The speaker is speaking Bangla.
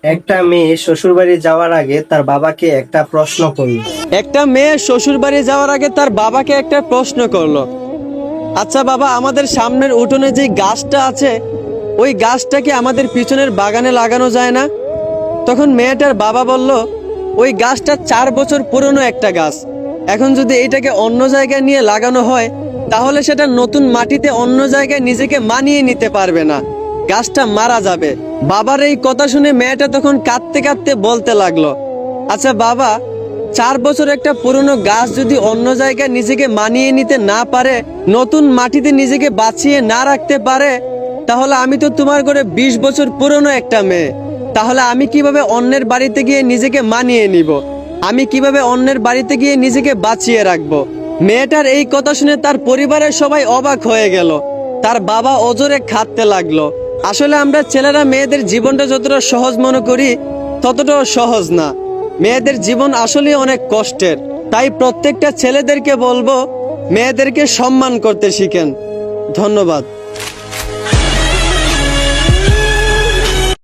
একটা মেয়ে শ্বশুরবাড়ি যাওয়ার আগে তার বাবাকে একটা প্রশ্ন করলো। একটা মেয়ে শ্বশুর বাড়ি যাওয়ার আগে তার বাবাকে একটা প্রশ্ন করলো, আচ্ছা বাবা, আমাদের সামনের উঠোনে যে গাছটা আছে ওই গাছটা কি আমাদের পিছনের বাগানে লাগানো যায় না? তখন মেয়েটার বাবা বলল, ওই গাছটা 4 বছর পুরনো একটা গাছ। এখন যদি এটাকে অন্য জায়গায় নিয়ে লাগানো হয় তাহলে সেটা নতুন মাটিতে অন্য জায়গায় নিজেকে মানিয়ে নিতে পারবে না, গাছটা মারা যাবে। বাবার এই কথা শুনে মেয়েটা তখন কাঁদতে কাঁদতে বলতে লাগলো, আচ্ছা বাবা, 4 বছর একটা পুরনো গাছ যদি অন্য জায়গায় নিজেকে মানিয়ে নিতে না পারে, নতুন মাটিতে নিজেকে বাঁচিয়ে না রাখতে পারে, তাহলে আমি তো তোমার ঘরে 20 বছর পুরনো একটা মেয়ে। তাহলে আমি কিভাবে অন্যের বাড়িতে গিয়ে নিজেকে মানিয়ে নিব? আমি কিভাবে অন্যের বাড়িতে গিয়ে নিজেকে বাঁচিয়ে রাখবো? মেয়েটার এই কথা শুনে তার পরিবারের সবাই অবাক হয়ে গেল। তার বাবা অজরে খাটতে লাগলো। আসলে আমরা ছেলেরা মেয়েদের জীবনটা যতটা সহজ মনে করি ততটাও সহজ না। মেয়েদের জীবন আসলে অনেক কষ্টের। তাই প্রত্যেকটা ছেলেদেরকে বলবো, মেয়েদেরকে সম্মান করতে শিখেন। ধন্যবাদ।